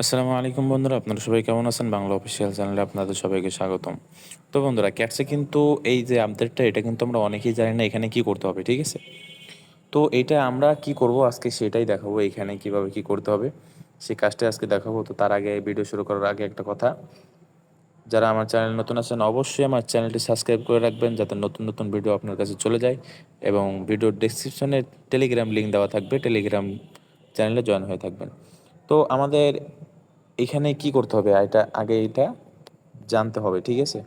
আসসালামু আলাইকুম বন্ধুরা, আপনারা সবাই কেমন আছেন? বাংলা অফিসিয়াল চ্যানেলে আপনাদের সবাইকে স্বাগতম। তো বন্ধুরা, ক্যাটসে কিন্তু এই যে আপডেটটা, এটা কিন্তু আমরা অনেকেই জানি না এখানে কি করতে হবে, ঠিক আছে? তো এইটা আমরা কি করব আজকে সেটাই দেখাবো, এখানে কিভাবে কি করতে হবে সেই কাজটাই আজকে দেখাবো। তো তার আগে ভিডিও শুরু করার আগে একটা কথা, যারা আমার চ্যানেল নতুন আছেন অবশ্যই আমার চ্যানেলটি সাবস্ক্রাইব করে রাখবেন যাতে নতুন নতুন ভিডিও আপনার কাছে চলে যায়, এবং ভিডিওর ডেসক্রিপশনে টেলিগ্রাম লিঙ্ক দেওয়া থাকবে, টেলিগ্রাম চ্যানেলে জয়েন হয়ে থাকবেন। তো আমাদের এখানে কি করতে হবে, এটা আগে এটা জানতে হবে, ঠিক আছে?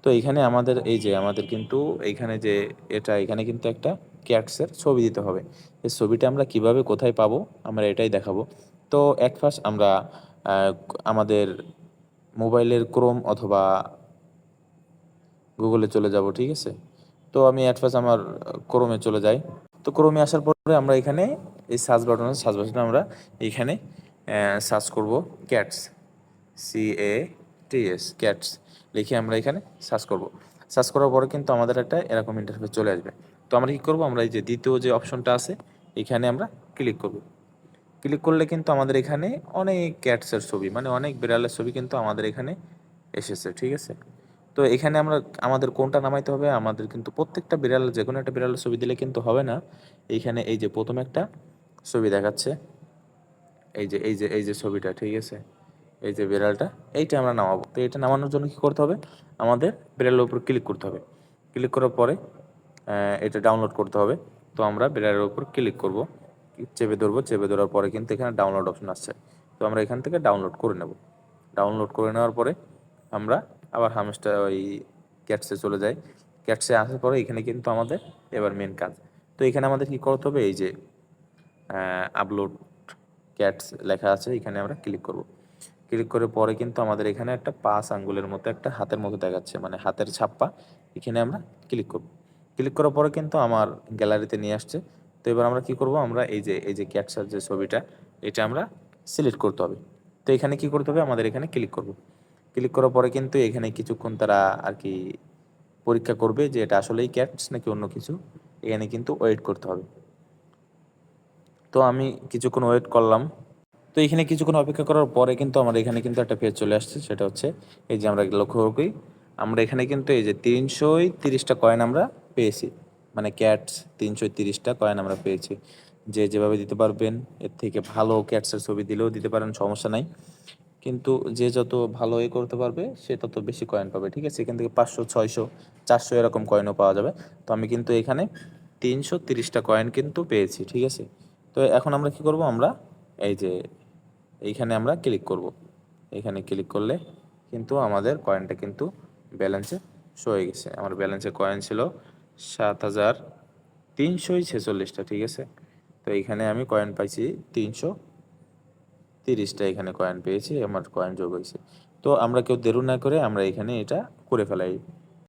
তো এইখানে আমাদের এই যে আমাদের কিন্তু এইখানে যে এটা এখানে কিন্তু একটা ক্যাটসের ছবি দিতে হবে। এই ছবিটা আমরা কিভাবে কোথায় পাবো আমরা এটাই দেখাবো। তো এক ফার্স্ট আমরা আমাদের মোবাইলের ক্রোম অথবা গুগলে চলে যাব, ঠিক আছে? তো আমি অ্যাট ফার্স্ট আমার ক্রোমে চলে যাই। তো ক্রোমে আসার পরে আমরা এখানে এই সার্চ বাটনে আমরা এইখানে সার্চ করব ক্যাটস, CATS, ক্যাটস লিখে আমরা এখানে সার্চ করব। সার্চ করার পরে কিন্তু আমাদের একটা এরকম ইন্টারফেস চলে আসবে। তো আমরা কী করব, আমরা এই যে দ্বিতীয় যে অপশনটা আছে এখানে আমরা ক্লিক করব। ক্লিক করলে কিন্তু আমাদের এখানে অনেক ক্যাটসের ছবি, মানে অনেক বিড়ালের ছবি কিন্তু আমাদের এখানে এসেছে, ঠিক আছে? তো এখানে আমরা আমাদের কোনটা নামাইতে হবে, আমাদের কিন্তু প্রত্যেকটা বিড়াল যে কোনো একটা বিড়ালের ছবি দিলে কিন্তু হবে না। এইখানে এই যে প্রথম একটা ছবি দেখাচ্ছে, এই যে ছবিটা, ঠিক আছে? এই যে বিড়ালটা, এইটা আমরা নামাবো। তো এটা নামানোর জন্য কি করতে হবে, আমাদের বিড়ালের উপর ক্লিক করতে হবে। ক্লিক করার পরে এটা ডাউনলোড করতে হবে। তো আমরা বিড়ালের উপর ক্লিক করব, চেপে ধরবো, চেপে ধরার পরে কিন্তু এখানে ডাউনলোড অপশন আসছে। তো আমরা এখান থেকে ডাউনলোড করে নেব। ডাউনলোড করে নেওয়ার পরে আমরা আবার হামস্টার ওই ক্যাটসে চলে যাই। ক্যাটসে আসার পরে এখানে কিন্তু আমাদের এবার মেন কাজ। তো এখানে আমাদের কি করতে হবে, এই যে আপলোড ক্যাটস লেখা আছে এখানে আমরা ক্লিক করব। ক্লিক করে পরে কিন্তু আমাদের এখানে একটা 5 আঙ্গুলের মতো একটা হাতের মতো দেখাচ্ছে, মানে হাতের ছাপ্পা। এখানে আমরা ক্লিক করব। ক্লিক করার পরে কিন্তু আমার গ্যালারিতে নিয়ে আসছে। তো এবার আমরা কি করব, আমরা এই যে ক্যাটসার যে ছবিটা, এটা আমরা সিলেক্ট করতে হবে। তো এখানে কি করতে হবে, আমাদের এখানে ক্লিক করব। ক্লিক করার পরে কিন্তু এখানে কিছুক্ষণ তারা আর কি পরীক্ষা করবে যে এটা আসলেই ক্যাটস নাকি অন্য কিছু। এখানে কিন্তু ওয়েট করতে হবে। তো আমি কিছুক্ষণ ওয়েট করলাম। তো এখানে কিছুক্ষণ অপেক্ষা করার পরে কিন্তু আমার এখানে কিন্তু একটা পেজ চলে আসছে, সেটা হচ্ছে এই যে আমরা লক্ষ্য করি, আমরা এখানে কিন্তু এই যে 330টা কয়েন আমরা পেয়েছি, মানে ক্যাটস 330টা কয়েন আমরা পেয়েছি। যে যেভাবে দিতে পারবেন, এর থেকে ভালো ক্যাটসের ছবি দিলেও দিতে পারেন, সমস্যা নাই। কিন্তু যে যত ভালো করতে পারবে সে তত বেশি কয়েন পাবে, ঠিক আছে? এখান থেকে 500, 600, 400 এরকম কয়েনও পাওয়া যাবে। তো আমি কিন্তু এখানে 330টা কয়েন কিন্তু পেয়েছি, ঠিক আছে? তো এখন আমরা কি করব, আমরা এই যে এইখানে আমরা ক্লিক করব। এখানে ক্লিক করলে কিন্তু আমাদের কয়েনটা কিন্তু ব্যালেন্সে শো হয়ে গেছে। আমার ব্যালেন্সে কয়েন ছিল 7346টা, ঠিক আছে? তো এইখানে আমি কয়েন পাইছি 330টা, এখানে কয়েন পেয়েছি, আমার কয়েন যোগ হয়েছে। তো আমরা কেউ দেরি না করে আমরা এখানে এটা করে ফেলাই।